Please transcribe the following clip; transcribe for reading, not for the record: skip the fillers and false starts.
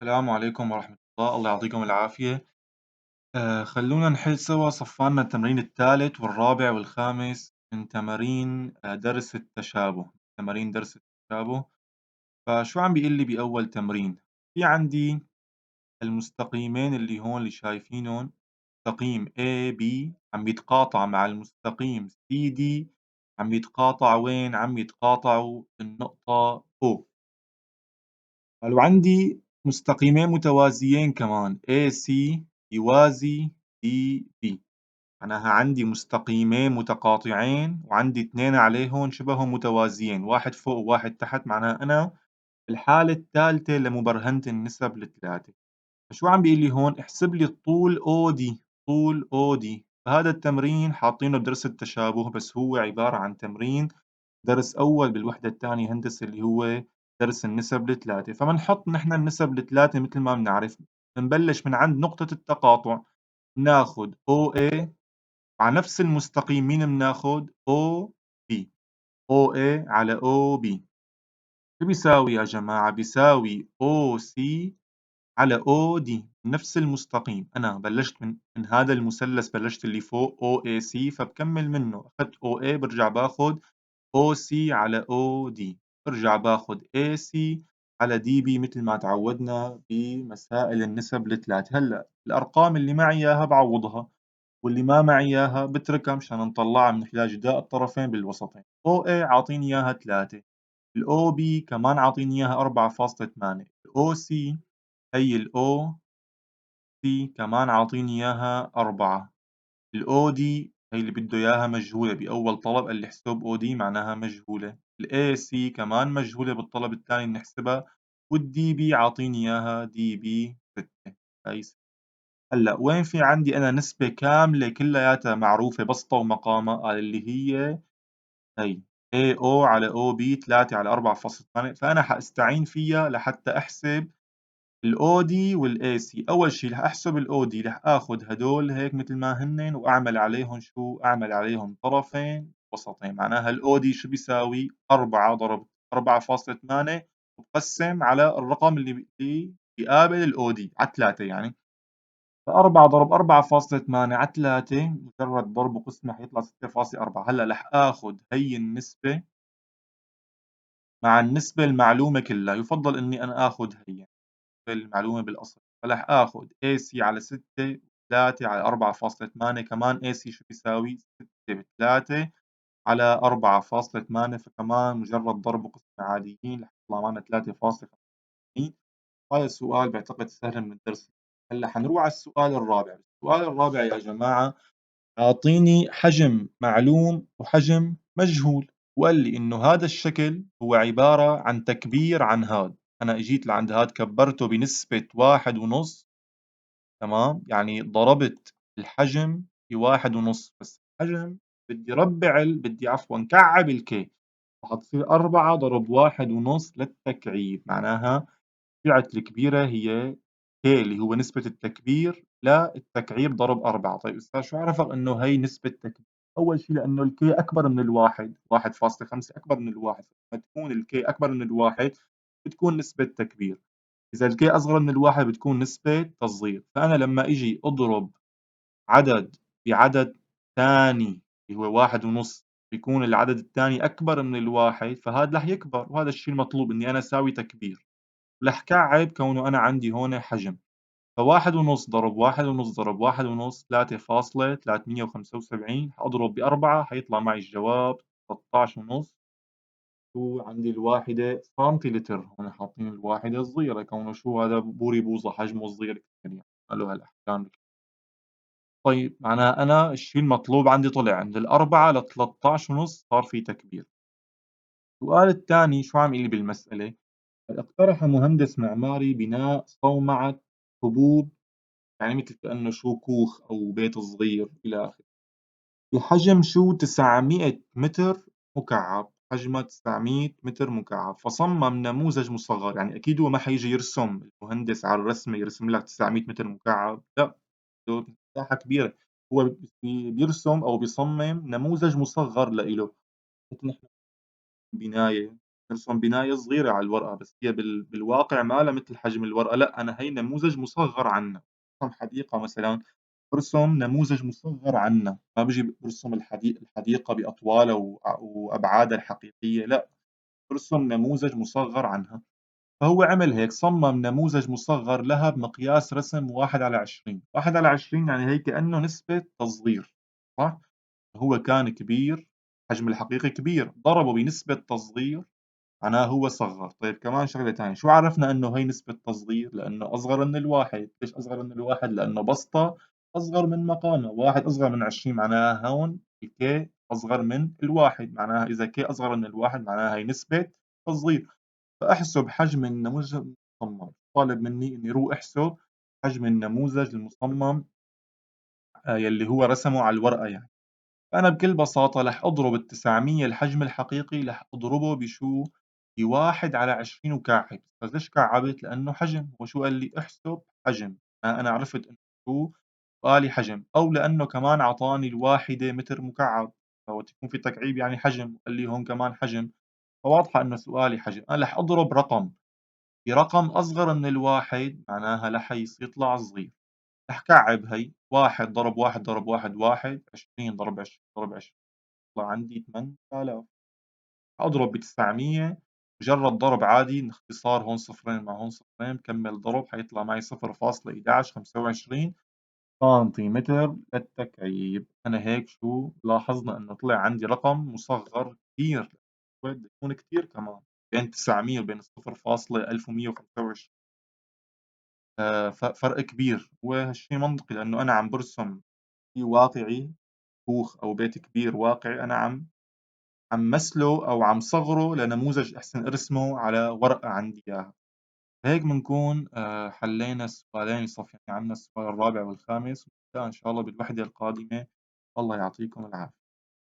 السلام عليكم ورحمة الله، الله يعطيكم العافية. خلونا نحل سوا صفّانا التمرين الثالث والرابع والخامس من تمارين درس التشابه، تمارين درس التشابه. فشو عم بيقول لي بأول تمرين؟ في عندي المستقيمين اللي هون اللي شايفينهم، مستقيم AB عم يتقاطع مع المستقيم CD، عم يتقاطع وين؟ عم يتقاطعوا النقطة O. قالوا عندي مستقيمين متوازيين كمان AC يوازي DB، معناها عندي مستقيمين متقاطعين وعندي اثنين عليهم شبههم متوازيين، واحد فوق وواحد تحت، معناها أنا الحالة الثالثة لمبرهنة النسب الثلاثة. فشو عم بيقول لي هون؟ احسب لي الطول OD، طول OD. فهذا التمرين حاطينه بدرس التشابه، بس هو عبارة عن تمرين درس أول بالوحدة الثانية هندسة اللي هو درس النسب الثلاثة. فمنحط نحن النسب الثلاثة مثل ما بنعرف، بنبلش من عند نقطة التقاطع، بناخد OA على نفس المستقيم. مين بناخد؟ OB. OA على OB شو بيساوي يا جماعة؟ بيساوي OC على OD، نفس المستقيم. أنا بلشت من هذا المثلث، بلشت اللي فوق OAC، فبكمل منه، أخذت OA برجع باخد OC على OD، برجع باخد AC على DB مثل ما تعودنا بمسائل النسب الثلاثة. هلا الأرقام اللي معي إياها بعوضها، واللي ما معي إياها بتركها مشان نطلعها من خلال جداء الطرفين بالوسطين. OA عاطيني إياها 3، ال OB كمان عاطيني إياها 4.8، ال OC هي ال OC كمان عاطيني إياها 4، الأودي هي اللي بده إياها مجهولة بأول طلب، قال لي احسب أودي معناها مجهولة، الأي سي كمان مجهولة بالطلب الثاني بنحسبها، والدي بي عاطيني إياها دي بي 6. هي هلا وين في عندي أنا نسبة كاملة كلياتها معروفة بسطة ومقامها؟ قال اللي هي اي او على او بي 3 على 4.8، فأنا حأستعين فيها لحتى أحسب الأودي والAC. أول شي رح أحسب الأودي، رح آخد هدول هيك متل ما هنن وأعمل عليهم شو؟ أعمل عليهم طرفين وسطين. معناها الأودي شو بيساوي؟ 4 ضرب 4.8 وبقسم على الرقم اللي بيقابل الأودي على 3 يعني. ف4 ضرب 4.8 على 3 مجرد ضرب وقسمة حيطلع 6.4. هلا رح آخد هي النسبة مع النسبة المعلومة كلها، يفضل إني أنا آخد هي المعلومة بالأصل، فراح آخد AC على 6 3 على 4.8، كمان AC شو بيساوي؟ 6 ب3 على 4.8، فكمان مجرد ضرب وقسمة عاديين رح يطلع معنا 3.5. هذا السؤال بعتقد سهل من الدرس. هلا حنروح على السؤال الرابع. السؤال الرابع يا جماعة أعطيني حجم معلوم وحجم مجهول، وقال لي إنه هذا الشكل هو عبارة عن تكبير عن هاد. أنا إجيت لعند هاد كبرته بنسبة 1.5، تمام؟ يعني ضربت الحجم ب1.5، بس الحجم بدي ربع بدي عفوا كعب الكي، فحتصير 4 ضرب 1.5 للتكعيب، معناها السعة الكبيرة هي K اللي هو نسبة التكبير للتكعيب ضرب 4. طيب أستاذ شو عرفك إنه هي نسبة تكبير؟ أول شيء لأنه الكي أكبر من الواحد، 1.5 أكبر من الواحد، لما تكون الكي أكبر من الواحد بتكون نسبة تكبير، إذا الكي أصغر من الواحد بتكون نسبة تصغير. فأنا لما إجي أضرب عدد بعدد ثاني اللي هو 1.5، بيكون العدد الثاني أكبر من الواحد، فهذا رح يكبر، وهذا الشيء المطلوب إني أنا أساوي تكبير. رح كعب كونه أنا عندي هون حجم، ف1.5 ضرب 1.5 ضرب 1.5 3.375، حأضرب ب4 حيطلع معي الجواب 13.5. وعندي الواحدة سنتيلتر، هون حاطين الواحدة الصغيرة كونه شو هذا بوري بوظة حجمه صغير كثير يعني، قالوا هالأحكام. طيب معناها أنا الشيء المطلوب عندي طلع عند الأربعة ل13.5 صار في تكبير. السؤال الثاني شو عم يقول لي بالمسألة؟ اقترح مهندس معماري بناء صومعة حبوب، يعني مثل كأنه شو كوخ أو بيت صغير إلى آخره، بحجم شو 900 متر مكعب، حجمه 900 متر مكعب. فصمم نموذج مصغر، يعني أكيد هو ما حيجي يرسم المهندس على الرسمة يرسم لك 900 متر مكعب، لا، بده مساحة كبيرة. هو بيرسم أو بيصمم نموذج مصغر لإله، مثل نحن بناية نرسم بناية صغيرة على الورقة، بس هي بالواقع ما لها متل حجم الورقة، لأ أنا هي نموذج مصغّر عنّا. بارسم حديقة مثلًا، بارسم نموذج مصغّر عنّا، ما باجي بارسم الحديقة بأطوالها وأبعادها الحقيقية، لأ، بارسم نموذج مصغّر عنها. فهو عمل هيك، صمم نموذج مصغّر لها بمقياس رسم 1/20، 1/20 يعني هي كأنه نسبة تصغير، صح؟ هو كان كبير، الحجم الحقيقي كبير، ضربه بنسبة تصغير معناها هو صغّر. طيب كمان شغلة تانية، شو عرفنا إنه هي نسبة تصغير؟ لإنه أصغر من الواحد. ليش أصغر من الواحد؟ لإنه بسطة أصغر من مقامها، 1 أصغر من 20 معناها هون الK أصغر من الواحد، معناها إذا K أصغر من الواحد معناها هي نسبة تصغير. فاحسب حجم النموذج المصمم، طالب مني إني روح احسب حجم النموذج المصمم يلّي هو رسمه على الورقة يعني. فأنا بكل بساطة رح أضرب ال900 الحجم الحقيقي رح أضربه بشو؟ ب1/20 وكعّب. بس ليش كعّبت؟ لإنه حجم. هو شو قال لي؟ احسب حجم. أنا عرفت إنه شو سؤالي حجم، أو لإنه كمان عطاني الواحدة متر مكعّب، فوقت يكون في تكعيب يعني حجم، وقال لي هون كمان حجم، فواضحة إنه سؤالي حجم. أنا رح أضرب رقم برقم أصغر من الواحد معناها رح يطلع صغير. رح كعّب هي 1 ضرب 1 ضرب 1 1، 20 ضرب 20 ضرب 20 يطلع عندي 8000. أضرب ب900 مجرد ضرب عادي، اختصار هون صفرين مع هون صفرين، باكمل ضرب حيطلع معي 0.1125 سنتيمتر للتكعيب. أنا هيك شو لاحظنا إنه طلع عندي رقم مصغّر كتير، بده يكون كتير كمان، بين 900 وبين ال0.1125 فرق كبير. وهالشي منطقي لإنه أنا عم بارسم شي واقعي، كوخ أو بيت كبير واقعي، أنا عم مثله أو عم صغره لنموذج أحسن أرسمه على ورقة عندي إياها. هيك بنكون حلينا السؤالين اللي صافيين عنا، السؤال الرابع والخامس، ونبدأ إن شاء الله بالوحدة القادمة. الله يعطيكم العافية.